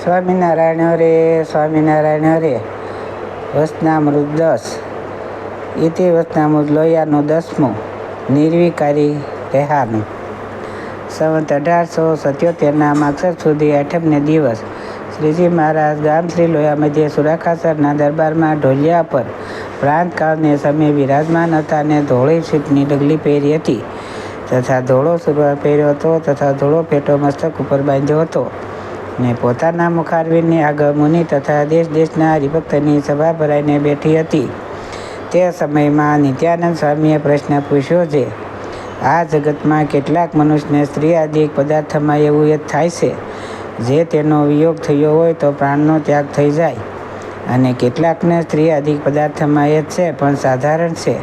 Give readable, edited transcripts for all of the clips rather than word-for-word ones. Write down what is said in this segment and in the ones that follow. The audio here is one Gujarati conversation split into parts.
સ્વામિનારાયણ હરે સ્વામિનારાયણ હરે. વચનામૃત 10 ઇતિ વચનામૃત લોહિયાનું 10મું નિર્વિકારી રહેવાનું. સંવત 1877ના માગસર સુધી 8મને દિવસ શ્રીજી મહારાજ ગામ શ્રી લોહિયા મધ્યે સુરાખાસરના દરબારમાં ઢોલિયા પર પ્રાંતકાળને સમયે બિરાજમાન હતા ને ધોળી છીટની ડગલી પહેરી હતી તથા ધોળો સુરવાર પહેર્યો હતો તથા ધોળો ફેટો મસ્તક ઉપર બાંધ્યો હતો ને પોતાના મુખારવિંદની આગળ મુનિ તથા દેશ દેશના હરિભક્તની સભા ભરાઈને બેઠી હતી. તે સમયમાં નિત્યાનંદ સ્વામીએ પ્રશ્ન પૂછ્યો છે, આ જગતમાં કેટલાક મનુષ્યને સ્ત્રી આદિ પદાર્થમાં એવું યત થાય છે જે તેનો વિયોગ થયો હોય તો પ્રાણનો ત્યાગ થઈ જાય, અને કેટલાકને સ્ત્રી આદિ પદાર્થમાં યત છે પણ સાધારણ છે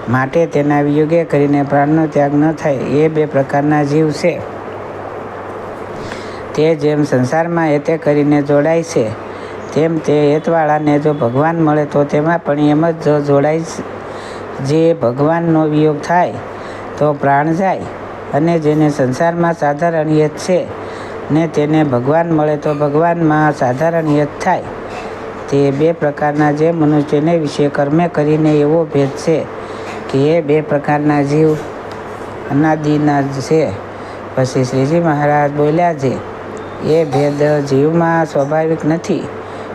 માટે તેના વિયોગે કરીને પ્રાણનો ત્યાગ ન થાય. એ બે પ્રકારના જીવ છે. તે જેમ સંસારમાં હેતે કરીને જોડાય છે તેમ તે હેતવાળાને જો ભગવાન મળે તો તેમાં પણ એમ જ જોડાય. જે ભગવાનનો વિયોગ થાય તો પ્રાણ જાય, અને જેને સંસારમાં સાધારણ હેત છે ને તેને ભગવાન મળે તો ભગવાનમાં સાધારણ હેત થાય. તે બે પ્રકારના જે મનુષ્યને વિશે કર્મે કરીને એવો ભેદ છે કે એ બે પ્રકારના જીવ અનાદિના છે. પછી શ્રીજી મહારાજ બોલ્યા છે, એ ભેદ જીવમાં સ્વાભાવિક નથી,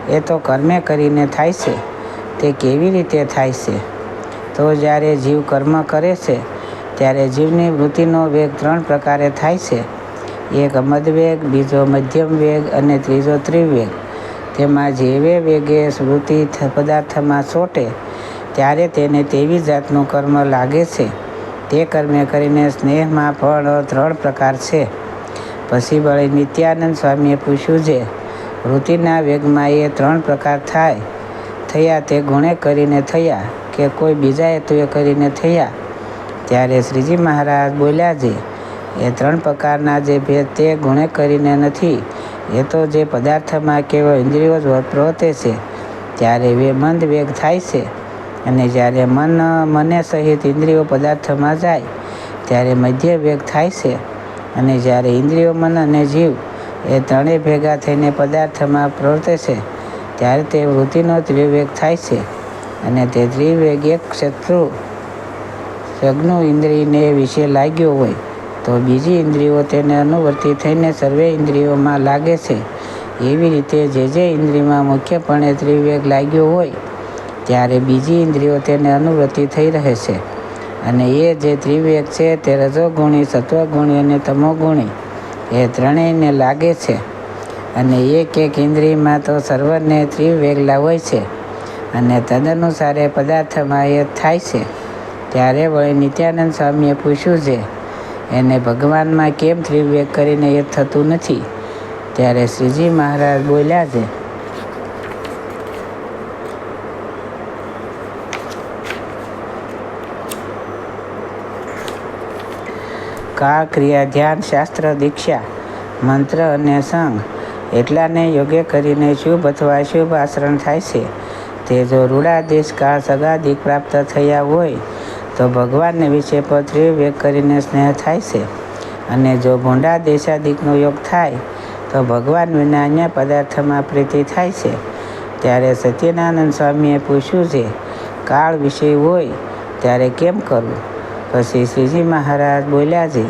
એ તો કર્મે કરીને થાય છે. તે કેવી રીતે થાય છે? તો જ્યારે જીવ કર્મ કરે છે ત્યારે જીવની વૃત્તિનો વેગ 3 પ્રકારે થાય છે. એક મદવેગ, બીજો મધ્યમ વેગ અને ત્રીજો ત્રિવેગ. તેમાં જેવે વેગે વૃત્તિ પદાર્થમાં ચોંટે ત્યારે તેને તેવી જાતનું કર્મ લાગે છે. તે કર્મે કરીને સ્નેહમાં પણ 3 પ્રકાર છે. પછી વળી નિત્યાનંદ સ્વામીએ પૂછ્યું છે, વૃત્તિના વેગમાં એ 3 પ્રકાર થયા તે ગુણે કરીને થયા કે કોઈ બીજા હેતુએ કરીને થયા? ત્યારે શ્રીજી મહારાજ બોલ્યા છે, એ 3 પ્રકારના જે ભેદ તે ગુણે કરીને નથી. એ તો જે પદાર્થમાં કેવળ ઇન્દ્રિયો જ પ્રવર્તે છે ત્યારે મંદ વેગ થાય છે, અને જ્યારે મને સહિત ઇન્દ્રિયો પદાર્થમાં જાય ત્યારે મધ્ય વેગ થાય છે, અને જ્યારે ઇન્દ્રિયો, મન અને જીવ એ ત્રણેય ભેગા થઈને પદાર્થમાં પ્રવર્તે છે ત્યારે તે વૃત્તિનો ત્રિવેગ થાય છે. અને તે ત્રિવેગ એક શત્રુજ્ઞ ઇન્દ્રિયને વિશે લાગ્યો હોય તો બીજી ઇન્દ્રિયો તેને અનુવર્તી થઈને સર્વે ઇન્દ્રિયોમાં લાગે છે. એવી રીતે જે ઇન્દ્રિયમાં મુખ્યપણે ત્રિવેગ લાગ્યો હોય ત્યારે બીજી ઇન્દ્રિયો તેને અનુવર્તી થઈ રહે છે. અને એ જે ત્રિવેગ છે તે રજોગુણી, સત્વગુણી અને તમોગુણી એ ત્રણેયને લાગે છે. અને એક ઇન્દ્રિયમાં તો સર્વને ત્રિવેગ હોય છે, અને તદનુસારે પદાર્થમાં એ થાય છે. ત્યારે વળી નિત્યાનંદ સ્વામીએ પૂછ્યું છે, એને ભગવાનમાં કેમ ત્રિવેગ કરીને એ થતું નથી? ત્યારે શ્રીજી મહારાજ બોલ્યા છે, કાળ, ક્રિયા, ધ્યાન, શાસ્ત્ર, દીક્ષા, મંત્ર અને સંગ એટલાને યોગ્ય કરીને શુભ અથવા અશુભ આચરણ થાય છે. તે જો રૂઢાદેશ કાળ સગાદિક પ્રાપ્ત થયા હોય તો ભગવાનને વિશે પણ ત્રિવેગ કરીને સ્નેહ થાય છે. અને જો ભૂંડાદેશાદિકનો યોગ થાય તો ભગવાન વિના અન્ય પદાર્થમાં પ્રીતિ થાય છે. ત્યારે સત્યનાનંદ સ્વામીએ પૂછ્યું છે, કાળ વિષય હોય ત્યારે કેમ કરવું? પછી શ્રીજી મહારાજ બોલ્યા છે,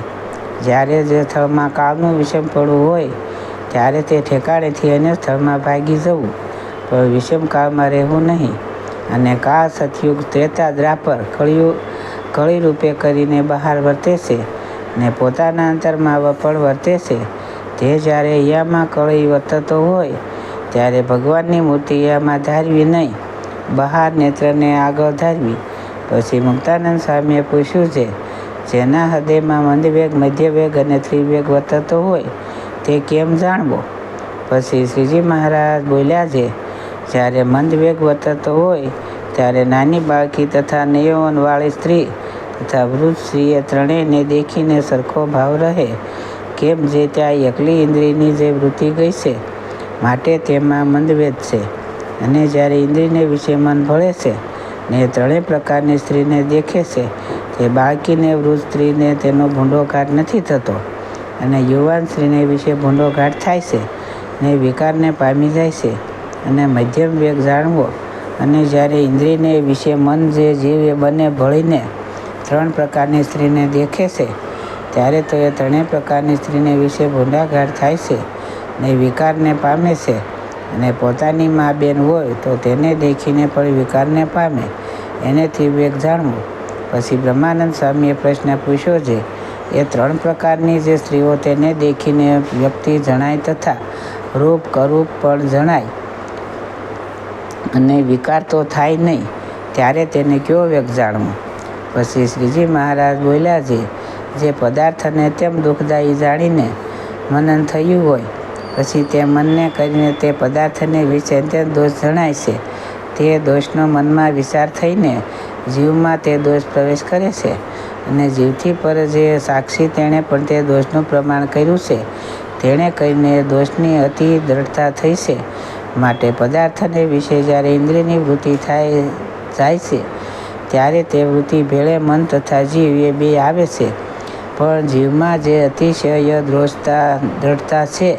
જ્યારે જે સ્થળમાં કાળનું વિષમપણું હોય ત્યારે તે ઠેકાણેથી અન્ય સ્થળમાં ભાગી જવું, પણ વિષમ કાળમાં રહેવું નહીં. અને કાળ સતયુગ, ત્રેતા, દ્વાપર, કળી રૂપે કરીને બહાર વર્તે છે ને પોતાના અંતરમાં પણ વર્તે છે. તે જ્યારે અહીંયામાં કળી વર્તતો હોય ત્યારે ભગવાનની મૂર્તિ અહીંયામાં ધારવી નહીં, બહાર નેત્રને આગળ ધારવી. પછી મુક્તાનંદ સ્વામીએ પૂછ્યું છે, જેના હૃદયમાં મંદવેગ, મધ્યવેગ અને ત્રિવેગ વર્તતો હોય તે કેમ જાણવો? પછી શ્રીજી મહારાજ બોલ્યા છે, જ્યારે મંદવેગ વર્તતો હોય ત્યારે નાની બાળકી તથા યૌવનવાળી સ્ત્રી તથા વૃદ્ધ સ્ત્રી એ ત્રણેયને દેખીને સરખો ભાવ રહે. કેમ જે ત્યાં એકલી ઇન્દ્રિયની જે વૃત્તિ ગઈ છે માટે તેમાં મંદવેગ છે. અને જ્યારે ઇન્દ્રિયને વિશે મન ભળે છે ને ત્રણેય પ્રકારની સ્ત્રીને દેખે છે તે બાળકીને, વૃદ્ધ સ્ત્રીને તેનો ભૂંડો ઘાટ નથી થતો, અને યુવાન સ્ત્રીને વિશે ભૂંડો ઘાટ થાય છે. ને વિકારને પામી જાય છે. અને મધ્યમ વેગ જાણવો. અને જ્યારે ઇન્દ્રિયને વિશે મન જે જીવ એ બંને ભળીને 3 પ્રકારની સ્ત્રીને દેખે છે ત્યારે તો એ 3 પ્રકારની સ્ત્રીને વિશે ભૂંડાઘાટ થાય છે ને વિકારને પામે છે. અને પોતાની મા બેન હોય તો તેને દેખીને પણ વિકારને પામે. એનેથી વેગ જાણવો. પછી બ્રહ્માનંદ સ્વામીએ પ્રશ્ન પૂછ્યો છે એ 3 પ્રકારની જે સ્ત્રીઓ તેને દેખીને વ્યક્તિ જણાય તથા રૂપ કરૂપ પણ જણાય અને વિકાર તો થાય નહીં ત્યારે તેને કયો વેગ જાણવો. પછી શ્રીજી મહારાજ બોલ્યા છે જે પદાર્થને તેમ દુઃખદાયી જાણીને મનન થયું હોય પછી તે મનને કરીને તે પદાર્થને વિશે અત્યંત દોષ જણાય છે તે દોષનો મનમાં વિચાર થઈને જીવમાં તે દોષ પ્રવેશ કરે છે. અને જીવથી પર જે સાક્ષી તેણે પણ તે દોષનું પ્રમાણ કર્યું છે તેણે કરીને દોષની અતિ દ્રઢતા થઈ છે. માટે પદાર્થને વિશે જ્યારે ઇન્દ્રિયની વૃત્તિ જાય છે ત્યારે તે વૃત્તિ ભેળે મન તથા જીવ એ બે આવે છે. પણ જીવમાં જે અતિશય દ્રઢતા છે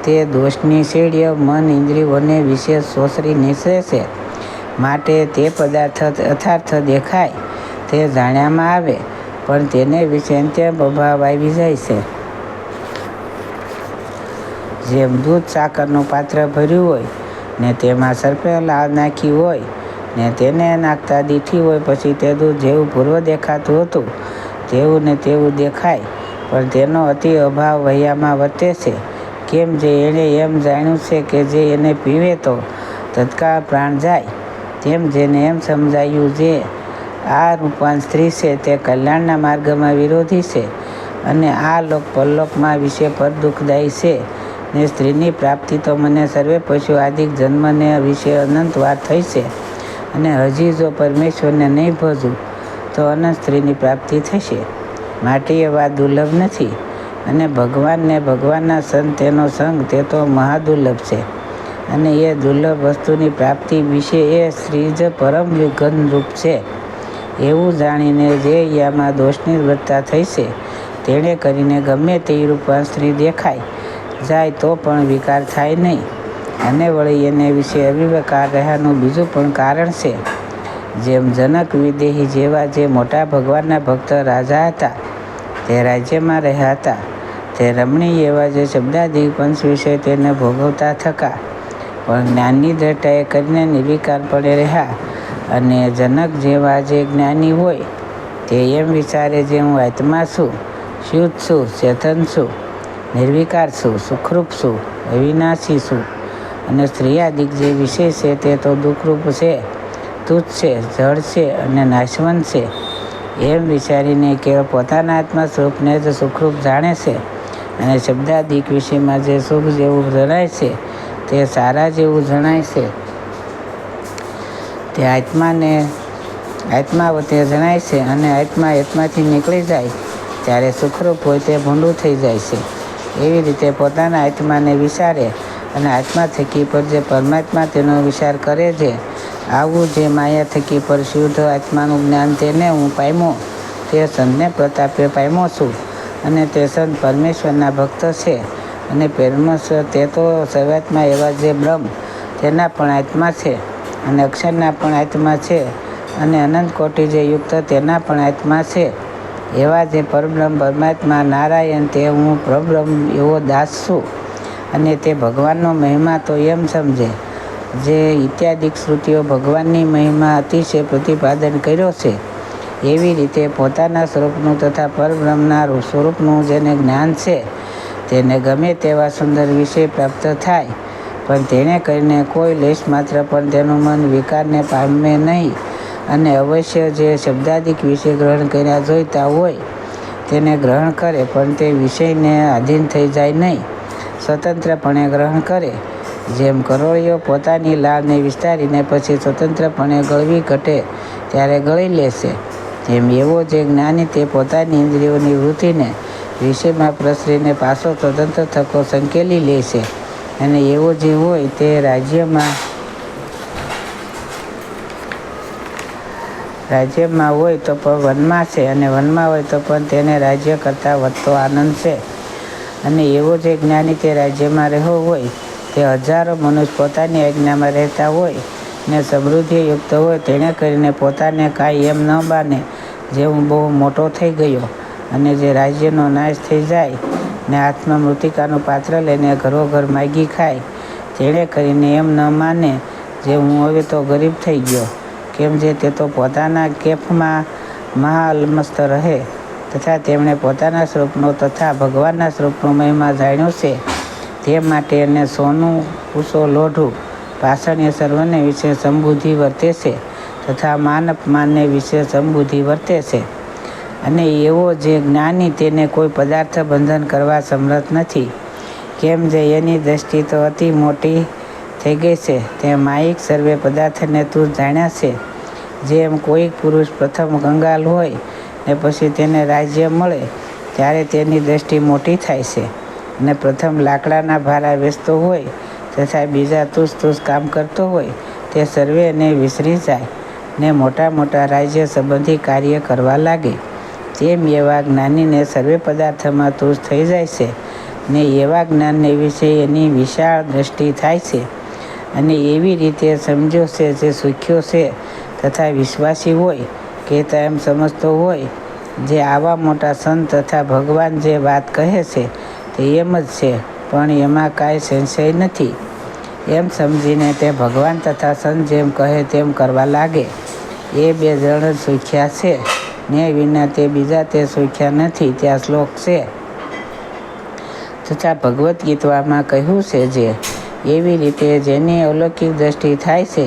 તે દોષની શેડ્ય મન ઇન્દ્રિયોને વિશે સોસરી નીસરે છે. માટે તે પદાર્થ યથાર્થ દેખાય તે જાણ્યામાં આવે પણ તેને વિશે અંત્યમ અભાવ આવી જાય છે. જેમ દૂધ સાકરનું પાત્ર ભર્યું હોય ને તેમાં સર્પે લાળ નાખી હોય ને તેને નાખતા દીઠી હોય પછી તે દૂધ જેવું પૂર્વ દેખાતું હતું તેવું ને તેવું દેખાય પણ તેનો અતિ અભાવ વહ્યામાં વર્તે છે. કેમ જે એણે એમ જાણ્યું છે કે જે એને પીવે તો તત્કાળ પ્રાણ જાય તેમ જેને એમ સમજાયું જે આ રૂપવાન સ્ત્રી છે તે કલ્યાણના માર્ગમાં વિરોધી છે અને આ લોક પરલોકમાં વિશે પર દુઃખદાયી છે ને સ્ત્રીની પ્રાપ્તિ તો મને સર્વે પશુ આદિક જન્મને વિશે અનંત વાર થઈ છે અને હજી જો પરમેશ્વરને નહીં ભજું તો અનંત સ્ત્રીની પ્રાપ્તિ થશે. માટે એ વાત દુર્લભ નથી. અને ભગવાનને ભગવાનના સંત તેનો સંગ તે તો મહાદુર્લભ છે. અને એ દુર્લભ વસ્તુની પ્રાપ્તિ વિશે એ સ્ત્રી જ પરમ વિઘન રૂપ છે એવું જાણીને જે યામાં દોષની વૃત્તા થઈ છે તેણે કરીને ગમે તે રૂપવાન સ્ત્રી દેખાય જાય તો પણ વિકાર થાય નહીં. અને વળી એને વિશે અવિકાર રહ્યાનું બીજું પણ કારણ છે. જેમ જનક વિદેહી જેવા જે મોટા ભગવાનના ભક્ત રાજા હતા તે રાજ્યમાં રહ્યા હતા તે રમણીય એવા જે શબ્દાદિક પંચ વિશે તેને ભોગવતા થકા પણ જ્ઞાનની દ્રષ્ટાએ કરીને નિર્વિકારપણે રહ્યા. અને જનક જેવા જે જ્ઞાની હોય તે એમ વિચારે જે હું આત્મા છું, શુદ્ધ છું, ચેતન છું, નિર્વિકાર છું, સુખરૂપ છું, અવિનાશી છું અને સ્ત્રીયાદિક જે વિષય છે તે તો દુઃખરૂપ છે, તુચ્છ છે, જળ છે અને નાશવંત છે એમ વિચારીને કેવળ પોતાના આત્મા સ્વરૂપને જ સુખરૂપ જાણે છે. અને શબ્દાદિક વિષયમાં જે સુખ જેવું જણાય છે તે સારા જેવું જણાય છે તે આત્મા વતે જણાય છે. અને આત્માથી નીકળી જાય ત્યારે સુખરૂપ હોય તે ભૂંડું થઈ જાય છે. એવી રીતે પોતાના આત્માને વિચારે અને આત્મા થકી પર જે પરમાત્મા તેનો વિચાર કરે છે આવું જે માયા થકી પર શુદ્ધ આત્માનું જ્ઞાન તેને હું પામ્યો તે સંતને પ્રતાપે પામ્યો છું. અને તે સંત પરમેશ્વરના ભક્ત છે. અને પરમેશ્વર તે તો સર્વાત્મા એવા જે બ્રહ્મ તેના પણ આત્મા છે અને અક્ષરના પણ આત્મા છે અને અનંત કોટી જે યુક્ત તેના પણ આત્મા છે. એવા જે પરબ્રહ્મ પરમાત્મા નારાયણ તે હું પરબ્રહ્મ એવો દાસ છું. અને તે ભગવાનનો મહિમા તો એમ સમજે જે ઇત્યાદિક શ્રુતિઓ ભગવાનની મહિમા અતિશય પ્રતિપાદન કર્યો છે એવી રીતે પોતાના સ્વરૂપનું તથા પરબ્રહ્મના સ્વરૂપનું જેને જ્ઞાન છે તેને ગમે તેવા સુંદર વિષય પ્રાપ્ત થાય પણ તેણે કરીને કોઈ લેશ માત્ર પણ તેનું મન વિકારને પામે નહીં. અને અવશ્ય જે શબ્દાદિક વિષય ગ્રહણ કર્યા જોઈતા હોય તેને ગ્રહણ કરે પણ તે વિષયને આધીન થઈ જાય નહીં, સ્વતંત્રપણે ગ્રહણ કરે. જેમ કરોળીઓ પોતાની લાળને વિસ્તારીને પછી સ્વતંત્રપણે ગળવી ઘટે ત્યારે ગળી લેશે તેમ એવો જે જ્ઞાની તે પોતાની ઇન્દ્રિયોની વૃત્તિને વિષયમાં પ્રસરીને પાછો સ્વતંત્ર થકો સંકેલી લે છે. અને એવો જે હોય તે રાજ્યમાં હોય તો પણ વનમાં છે અને વનમાં હોય તો પણ તેને રાજ્ય કરતાં વધતો આનંદ છે. અને એવો જે જ્ઞાની તે રાજ્યમાં રહ્યો હોય તે હજારો મનુષ્ય પોતાની આજ્ઞામાં રહેતા હોય ને સમૃદ્ધિયુક્ત હોય, તેણે કરીને પોતાને કાંઈ એમ ન માને જે હું બહુ મોટો થઈ ગયો, અને જે રાજ્યનો નાશ થઈ જાય ને હાથમાં મૃત્તિકાનું પાત્ર લઈને ઘરોઘર માગી ખાય, તેણે કરીને એમ ન માને જે હું હવે તો ગરીબ થઈ ગયો. કેમ જે તે તો પોતાના કેફમાં મહાઅલમસ્ત રહે, તથા તેમણે પોતાના સ્વરૂપનો તથા ભગવાનના સ્વરૂપનો મહિમા જાણ્યો છે. તે માટે એને સોનું, કુશો, લોઢું, પાષાણ એ સર્વને વિશે સમબુદ્ધિ વર્તે છે, તથા માન અપમાનને વિશે સમબુદ્ધિ વર્તે છે. અને એવો જે જ્ઞાની તેને કોઈ પદાર્થ બંધન કરવા સમર્થ નથી. કેમ જે એની દ્રષ્ટિ તો અતિ મોટી થઈ ગઈ છે, તે માયિક સર્વે પદાર્થને તું જાણ્યા છે. જેમ કોઈક પુરુષ પ્રથમ કંગાલ હોય ને પછી તેને રાજ્ય મળે ત્યારે તેની દ્રષ્ટિ મોટી થાય છે, અને પ્રથમ લાકડાના ભારા વેચતો હોય તથા બીજા તુસ કામ કરતો હોય તે સર્વે એને વિસરી જાય ને મોટા મોટા રાજ્ય સંબંધી કાર્ય કરવા લાગે. તેમ એવા જ્ઞાનીને સર્વે પદાર્થમાં તુષ થઈ જાય છે, ને એવા જ્ઞાનને વિશે એની વિશાળ દ્રષ્ટિ થાય છે. અને એવી રીતે સમજ્યો છે જે સુખ્યો છે તથા વિશ્વાસી હોય, કહેતા એમ સમજતો હોય, જે આવા મોટા સંત તથા ભગવાન જે વાત કહે છે તે એમ જ છે, પણ એમાં કાંઈ સંશય નથી. એમ સમજીને તે ભગવાન તથા સંત જેમ કહે તેમ કરવા લાગે. એ બે જણ જ સુખ્યા છે, ને વિના તે બીજા તે સુખ્યા નથી. ત્યાં શ્લોક છે. તથા ભગવદ્ ગીતામાં કહ્યું છે, જે એવી રીતે જેની અલૌકિક દ્રષ્ટિ થાય છે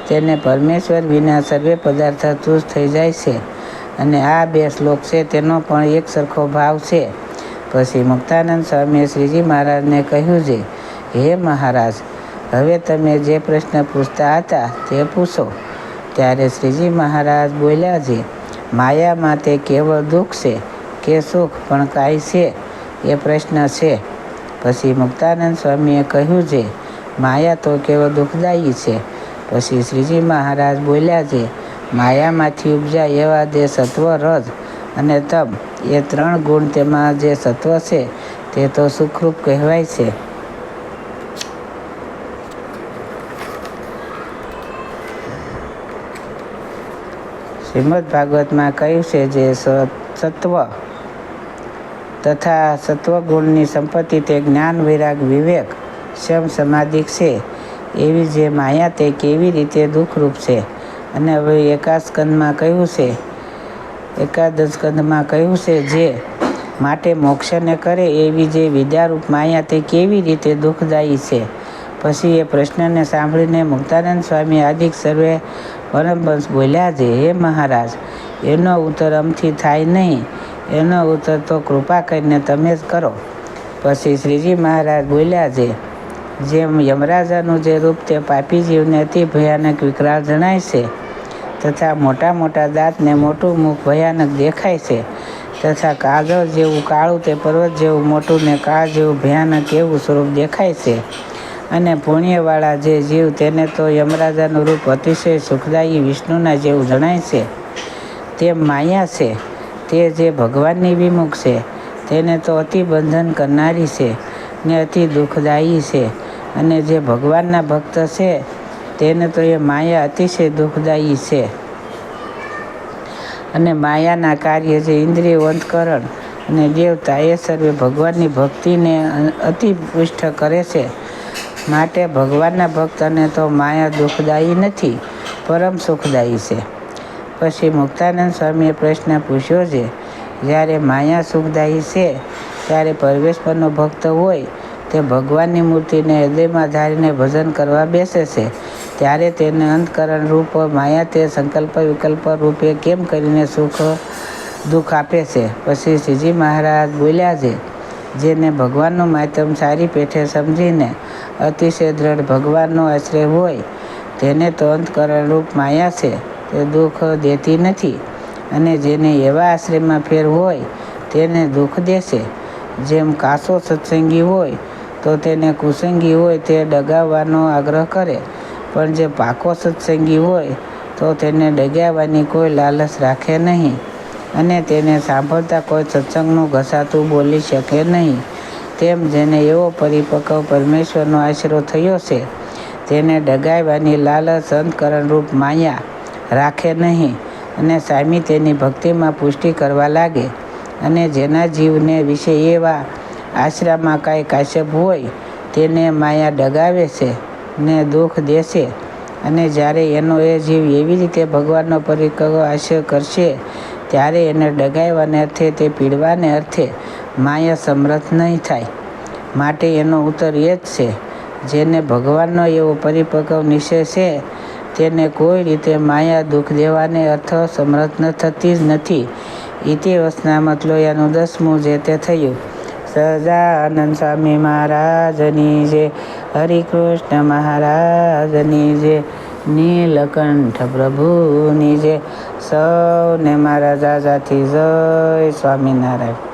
તેને પરમેશ્વર વિના સર્વે પદાર્થ તુષ થઈ જાય છે. અને આ બે શ્લોક છે તેનો પણ એક સરખો ભાવ છે. પછી મુક્તાનંદ સ્વામીએ શ્રીજી મહારાજને કહ્યું છે, હે મહારાજ, હવે તમે જે પ્રશ્ન પૂછતા હતા તે પૂછો. ત્યારે શ્રીજી મહારાજ બોલ્યા છે, માયામાં તે કેવળ દુઃખ છે કે સુખ પણ કાંઈ છે? એ પ્રશ્ન છે. પછી મુક્તાનંદ સ્વામીએ કહ્યું છે, માયા તો કેવળ દુઃખદાયી છે. પછી શ્રીજી મહારાજ બોલ્યા છે, માયામાંથી ઉપજાય એવા જે સત્વ, રજ અને તમ એ 3 ગુણ, તેમાં જે સત્વ છે તે તો સુખરૂપ કહેવાય છે. શ્રીમદ ભાગવતમાં કહ્યું છે, જે સત્વ તથા સત્વગુણની સંપત્તિ તે જ્ઞાન, વૈરાગ, વિવેક, શમ, સમાધિ છે. એવી જે માયા તે કેવી રીતે દુઃખરૂપ છે. અને હવે એકાદશ સ્કંદમાં કહ્યું છે, જે માટે મોક્ષને કરે એવી જે વિદ્યારૂપ માયા તે કેવી રીતે દુઃખદાયી છે. પછી એ પ્રશ્નને સાંભળીને મુક્તાનંદ સ્વામી આદિક સર્વે પરમહંસ બોલ્યા છે, હે મહારાજ, એનો ઉત્તર અમથી થાય નહીં. એનો ઉત્તર તો કૃપા કરીને તમે જ કરો. પછી શ્રીજી મહારાજ બોલ્યા છે, જેમ યમરાજાનું જે રૂપ તે પાપી જીવને અતિ ભયાનક વિકરાળ જણાય છે, તથા મોટા મોટા દાંત ને મોટું મુખ ભયાનક દેખાય છે, તથા કાજળ જેવું કાળું તે પર્વત જેવું મોટું ને કાળ જેવું ભયાનક એવું સ્વરૂપ દેખાય છે. અને પુણ્યવાળા જે જીવ તેને તો યમરાજાનું રૂપ અતિશય સુખદાયી વિષ્ણુના જેવું જણાય છે. તે માયા છે તે જે ભગવાનની વિમુખ છે, તેને તો અતિ બંધન કરનારી છે ને અતિ દુઃખદાયી છે. અને જે ભગવાનના ભક્ત છે તેને તો એ માયા અતિશય દુઃખદાયી છે. અને માયાના કાર્ય જે ઇન્દ્રિયો, અંતકરણ અને દેવતા એ સર્વે ભગવાનની ભક્તિને અતિ પુષ્ટ કરે છે. માટે ભગવાનના ભક્તને તો માયા દુઃખદાયી નથી, પરમ સુખદાયી છે. પછી મુક્તાનંદ સ્વામીએ પ્રશ્ન પૂછ્યો છે, જ્યારે માયા સુખદાયી છે ત્યારે પરમેશ્વરનો ભક્ત હોય તે ભગવાનની મૂર્તિને હૃદયમાં ધારીને ભજન કરવા બેસે છે, ત્યારે તેને અંતકરણ રૂપ માયા તે સંકલ્પ વિકલ્પ રૂપે કેમ કરીને સુખ દુઃખ આપે છે. પછી શ્રીજી મહારાજ બોલ્યા છે, જેને ભગવાનનું માધ્યમ સારી પેઠે સમજીને અતિશય દ્રઢ ભગવાનનો આશ્રય હોય તેને તો અંતકરણ રૂપ માયા છે તે દુઃખ દેતી નથી. અને જેને એવા આશ્રયમાં ફેર હોય તેને દુઃખ દેશે. જેમ કાસો સત્સંગી હોય તો તેને કુસંગી હોય તે ડગાવવાનો આગ્રહ કરે, પણ જે પાકો સત્સંગી હોય તો તેને ડગાવવાની કોઈ લાલચ રાખે નહીં, અને તેને સાંભળતા કોઈ સત્સંગનું ઘસાતું બોલી શકે નહીં. તેમ જેને એવો પરિપક્વ પરમેશ્વરનો આશરો થયો છે તેને ડગાવવાની લાલચ અંતકરણરૂપ માયા રાખે નહીં અને સામી તેની ભક્તિમાં પુષ્ટિ કરવા લાગે. અને જેના જીવને વિશે એવા આશરામાં કાંઈ કાશ્યપ હોય તેને માયા ડગાવે છે ને દુઃખ દેશે. અને જ્યારે એનો એ જીવ એવી રીતે ભગવાનનો પરિપક્વ આશ્રય કરશે ત્યારે એને ડગાવવાને અર્થે તે પીડવાને અર્થે માયા સમર્થ નહીં થાય. માટે એનો ઉત્તર એ જ છે, જેને ભગવાનનો એવો પરિપક્વ નિશ્ચય છે તેને કોઈ રીતે માયા દુઃખ દેવાને અર્થ સમર્થ થતી જ નથી. ઇતિ વચનામૃત લોયાનું 10મું જે તે થયું. સહજાનંદ સ્વામી મહારાજની જય. હરિકૃષ્ણ મહારાજની જય. નીલકંઠ પ્રભુની જય. સૌને મારા જાજાથી જય સ્વામિનારાયણ.